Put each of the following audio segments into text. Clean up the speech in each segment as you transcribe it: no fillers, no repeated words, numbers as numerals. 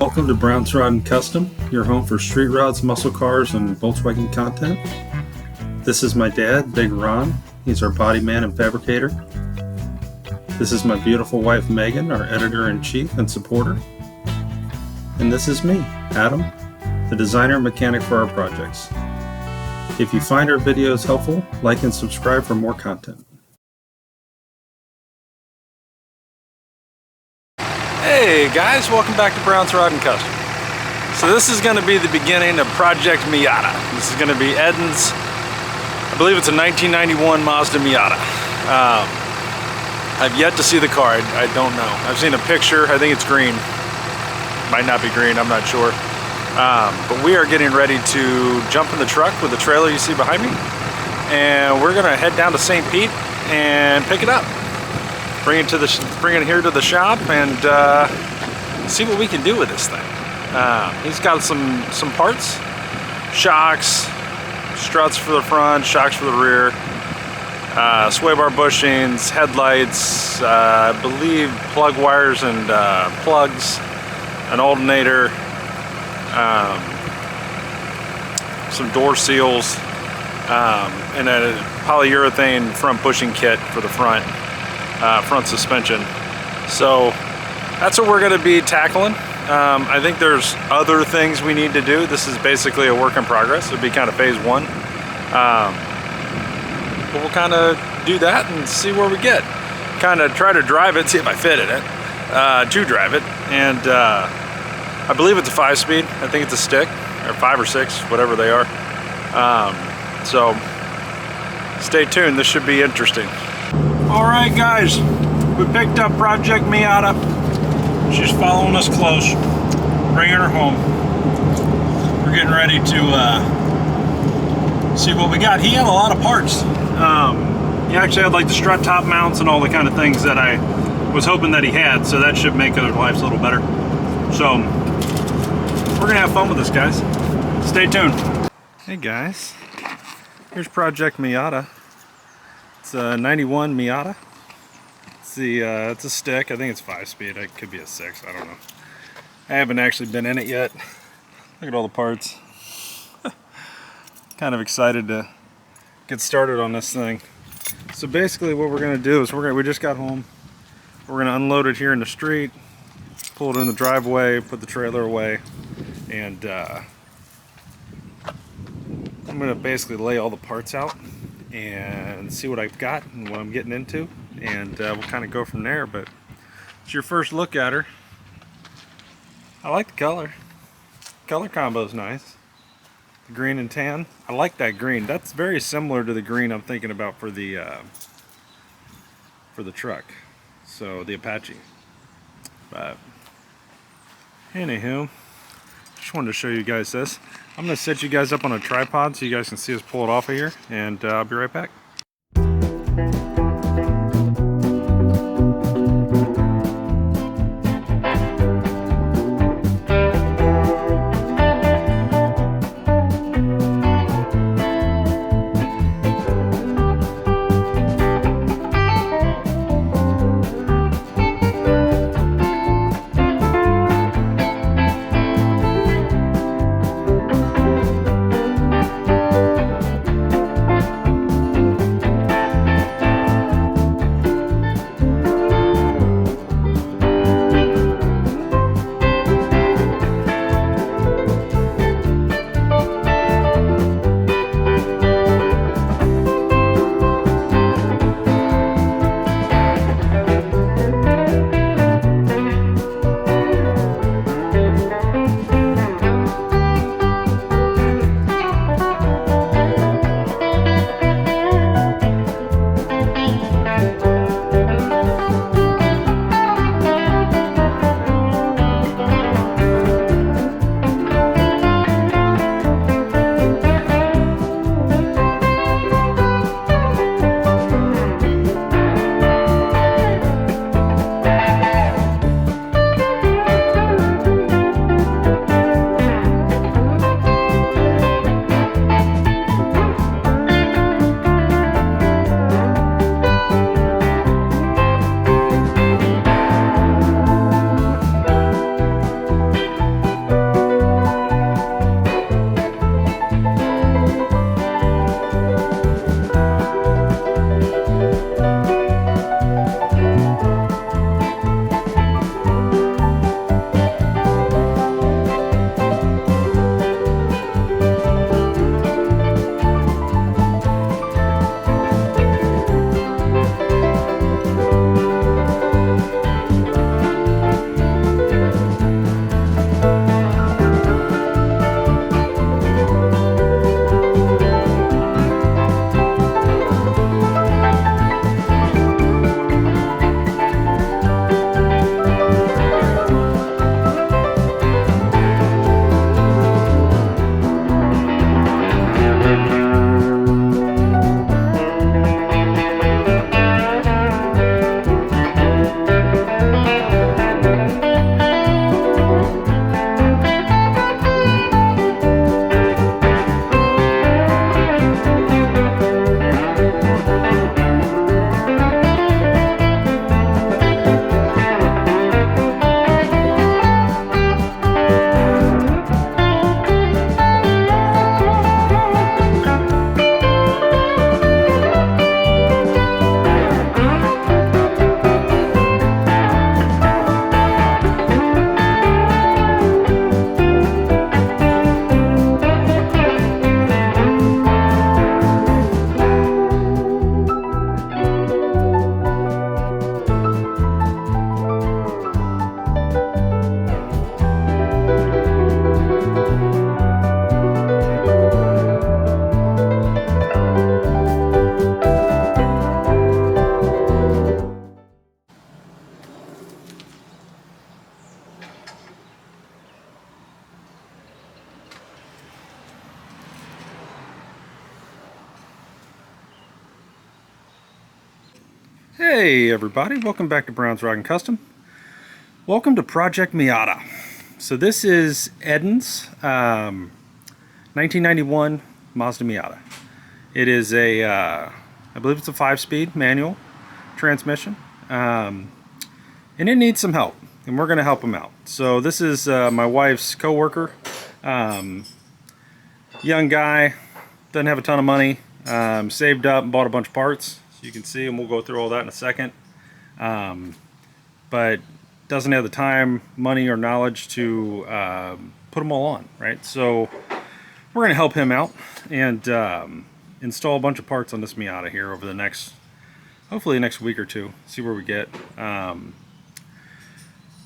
Welcome to Brown's Rod and Custom, your home for street rods, muscle cars, and Volkswagen content. This is my dad, Big Ron. He's our body man and fabricator. This is my beautiful wife, Megan, our editor-in-chief and supporter. And this is me, Adam, the designer and mechanic for our projects. If you find our videos helpful, like and subscribe for more content. Hey guys, welcome back to Brown's Rod and Custom. So this is going to be the beginning of Project Miata. This is going to be Edin's, I believe it's a 1991 Mazda Miata. I've yet to see the car, I don't know. I've seen a picture, I think it's green. Might not be green, I'm not sure. But we are getting ready to jump in the truck with the trailer you see behind me. And we're going to head down to St. Pete and pick it up. Bring it here to the shop and see what we can do with this thing. He's got some parts, shocks, struts for the front, shocks for the rear, sway bar bushings, headlights, I believe plug wires and plugs, an alternator, some door seals, and a polyurethane front bushing kit for the front suspension. So that's what we're going to be tackling. I think there's other things we need to do. This is basically a work in progress. It'll be kind of phase one. But we'll kind of do that and see where we get. Kind of try to drive it, see if I fit in it, to drive it. And I believe it's a 5-speed. I think it's a stick, or 5 or 6, whatever they are. So stay tuned. This should be interesting. Alright guys, we picked up Project Miata. She's following us close, bringing her home. We're getting ready to see what we got. He had a lot of parts. He actually had like the strut top mounts and all the kind of things that I was hoping that he had, so that should make our lives a little better. So, we're gonna have fun with this, guys. Stay tuned. Hey guys, here's Project Miata. It's a 91 Miata. It's a stick. I think it's 5-speed. It could be a 6. I don't know. I haven't actually been in it yet. Look at all the parts. Kind of excited to get started on this thing. So basically what we're going to do is we just got home. We're going to unload it here in the street, pull it in the driveway, put the trailer away, and I'm going to basically lay all the parts out and see what I've got and what I'm getting into, and we'll kind of go from there. But it's your first look at her. I like the color. Color combo is nice. The green and tan. I like that green. That's very similar to the green I'm thinking about for the truck. So the Apache. But anywho, just wanted to show you guys this. I'm going to set you guys up on a tripod so you guys can see us pull it off of here, and I'll be right back. Hey everybody, welcome back to Brown's Rock and Custom. Welcome to Project Miata. So this is Edin's 1991 Mazda Miata. It is a, I believe it's a 5-speed manual transmission, and it needs some help, and we're going to help him out. So this is my wife's co-worker, young guy, doesn't have a ton of money, saved up and bought a bunch of parts. You can see, and we'll go through all that in a second, but doesn't have the time, money, or knowledge to put them all on, right? So we're going to help him out and install a bunch of parts on this Miata here over the next, hopefully the next week or two, see where we get.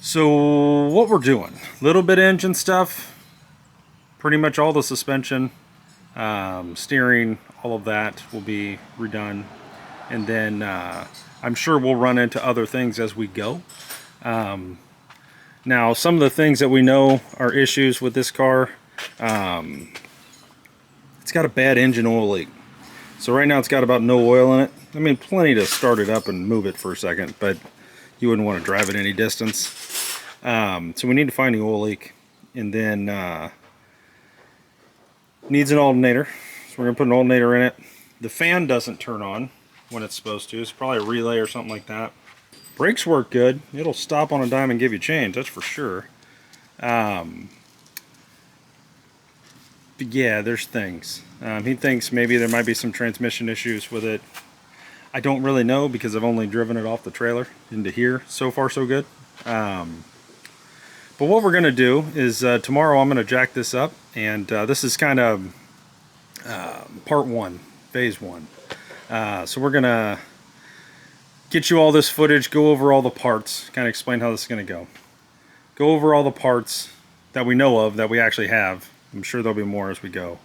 So what we're doing, little bit of engine stuff, pretty much all the suspension, steering, all of that will be redone. And then I'm sure we'll run into other things as we go. Now, some of the things that we know are issues with this car, it's got a bad engine oil leak. So right now it's got about no oil in it. I mean, plenty to start it up and move it for a second, but you wouldn't want to drive it any distance. So we need to find the oil leak. And then needs an alternator. So we're going to put an alternator in it. The fan doesn't turn on when it's supposed to. It's probably a relay or something like that. Brakes work good. It'll stop on a dime and give you change, that's for sure. But yeah, there's things. He thinks maybe there might be some transmission issues with it. I don't really know because I've only driven it off the trailer into here. So far so good. But what we're going to do is tomorrow I'm going to jack this up, and this is kind of part one, phase one. So we're gonna get you all this footage, go over all the parts, kind of explain how this is gonna go. Go over all the parts that we know of, that we actually have. I'm sure there'll be more as we go.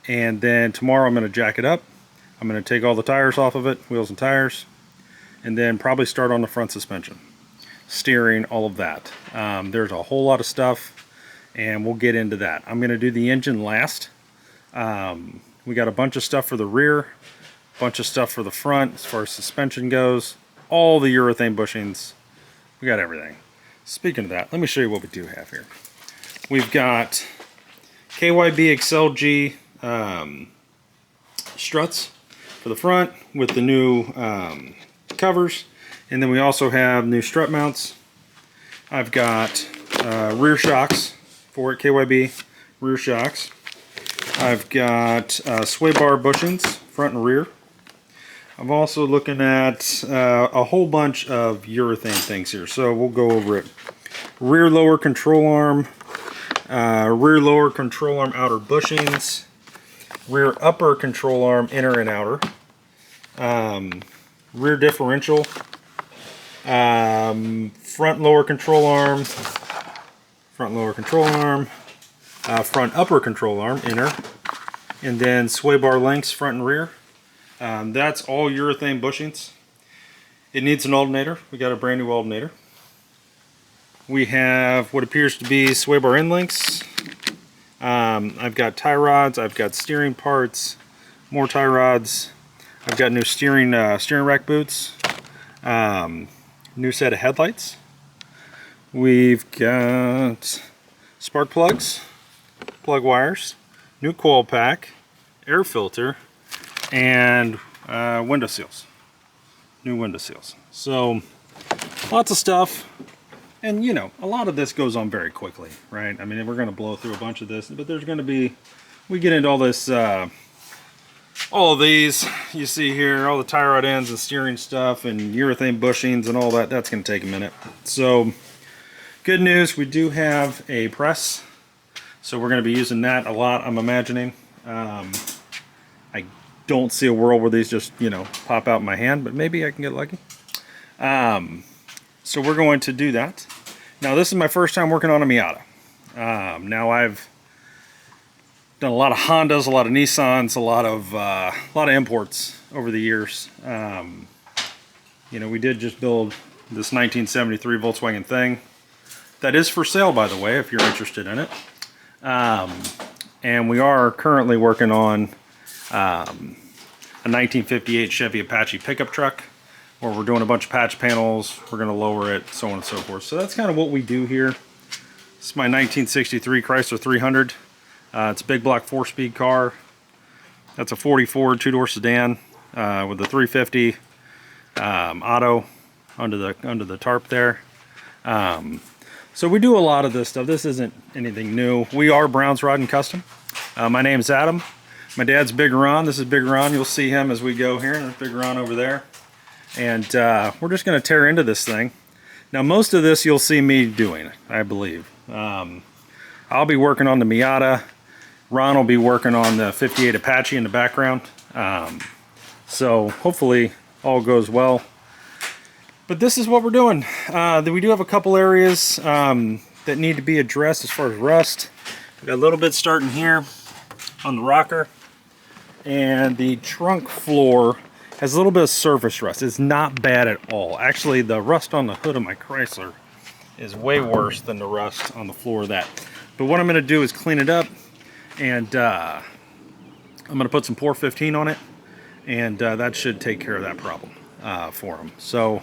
And then tomorrow I'm gonna jack it up. I'm gonna take all the tires off of it, wheels and tires, and then probably start on the front suspension, steering, all of that. There's a whole lot of stuff, and we'll get into that. I'm gonna do the engine last. We got a bunch of stuff for the rear, bunch of stuff for the front as far as suspension goes, all the urethane bushings, we got everything. Speaking of that, let me show you what we do have here. We've got KYB XLG struts for the front with the new covers, and then we also have new strut mounts. I've got rear shocks for it, KYB rear shocks. I've got sway bar bushings, front and rear. I'm also looking at a whole bunch of urethane things here, so we'll go over it. Rear lower control arm outer bushings, rear upper control arm inner and outer, rear differential, front lower control arm, front upper control arm inner, and then sway bar lengths front and rear. That's all urethane bushings. It needs an alternator. We got a brand new alternator. We have what appears to be sway bar end links. I've got tie rods. I've got steering parts. More tie rods. I've got new steering rack boots. New set of headlights. We've got spark plugs, plug wires, new coil pack, air filter, and window seals, new window seals. So lots of stuff, and you know, a lot of this goes on very quickly, right? I mean, we're going to blow through a bunch of this, but there's going to be, we get into all this, all of these you see here, all the tie rod ends and steering stuff and urethane bushings and all that. That's going to take a minute. So good news, we do have a press, so we're going to be using that a lot, I'm imagining. I don't see a world where these just, you know, pop out in my hand, but maybe I can get lucky. So we're going to do that. Now, this is my first time working on a Miata. Now I've done a lot of Hondas, a lot of Nissans, a lot of imports over the years. You know, we did just build this 1973 Volkswagen thing. That is for sale, by the way, if you're interested in it. And we are currently working on a 1958 Chevy Apache pickup truck. or we're doing a bunch of patch panels, we're going to lower it, so on and so forth. So that's kind of what we do here. This is my 1963 Chrysler 300. It's a big block 4-speed car. That's a 44 two-door sedan with a 350 auto under the tarp there. So we do a lot of this stuff. This isn't anything new. We are Brown's Rod and Custom. My name's Adam. My dad's Big Ron. This is Big Ron. You'll see him as we go here. There's Big Ron over there. And we're just going to tear into this thing. Now, most of this you'll see me doing, I believe. I'll be working on the Miata. Ron will be working on the 58 Apache in the background. So hopefully all goes well. But this is what we're doing. We do have a couple areas that need to be addressed as far as rust. We got a little bit starting here on the rocker. And the trunk floor has a little bit of surface rust. It's not bad at all. Actually, the rust on the hood of my Chrysler is way worse than the rust on the floor of that. But what I'm going to do is clean it up, and I'm going to put some Pour 15 on it, and that should take care of that problem for them. So,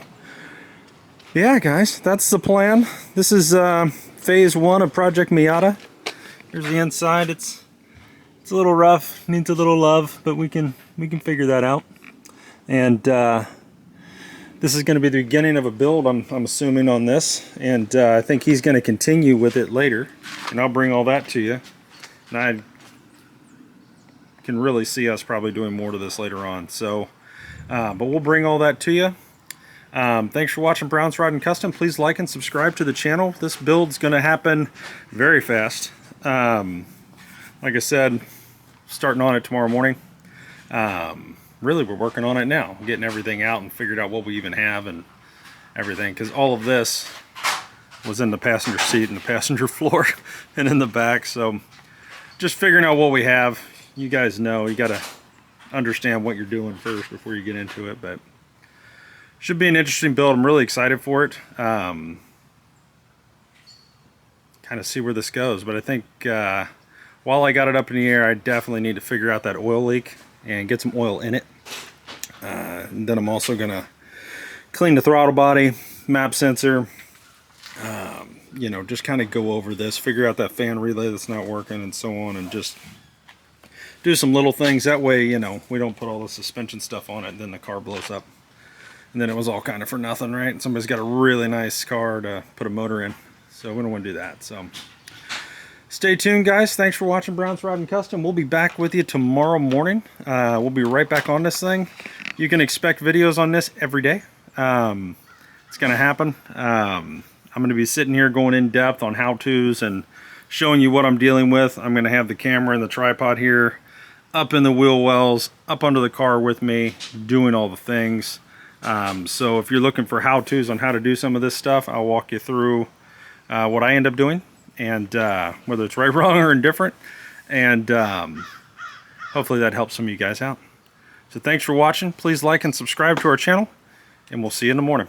yeah, guys, that's the plan. This is phase 1 of Project Miata. Here's the inside. It's a little rough, needs a little love, but we can figure that out. And this is going to be the beginning of a build, I'm assuming, on this. And I think he's going to continue with it later, and I'll bring all that to you. And I can really see us probably doing more to this later on. So, but we'll bring all that to you. Thanks for watching Brown's Rod and Custom. Please like and subscribe to the channel. This build's going to happen very fast. Like I said, starting on it tomorrow morning. Really, we're working on it now, getting everything out and figured out what we even have and everything, because all of this was in the passenger seat and the passenger floor and in the back. So just figuring out what we have. You guys know, you got to understand what you're doing first before you get into it, but should be an interesting build. I'm really excited for it. Kind of see where this goes, but I think while I got it up in the air, I definitely need to figure out that oil leak and get some oil in it. And then I'm also gonna clean the throttle body, map sensor, you know, just kind of go over this, figure out that fan relay that's not working and so on, and just do some little things. That way, you know, we don't put all the suspension stuff on it and then the car blows up. And then it was all kind of for nothing, right? Somebody's got a really nice car to put a motor in. So we don't want to do that. So stay tuned, guys. Thanks for watching Brown's Rod and Custom. We'll be back with you tomorrow morning. We'll be right back on this thing. You can expect videos on this every day. It's going to happen. I'm going to be sitting here going in depth on how-tos and showing you what I'm dealing with. I'm going to have the camera and the tripod here, up in the wheel wells, up under the car with me, doing all the things. So if you're looking for how-tos on how to do some of this stuff, I'll walk you through what I end up doing, and whether it's right, wrong, or indifferent. And hopefully that helps some of you guys out. So thanks for watching. Please like and subscribe to our channel, and we'll see you in the morning.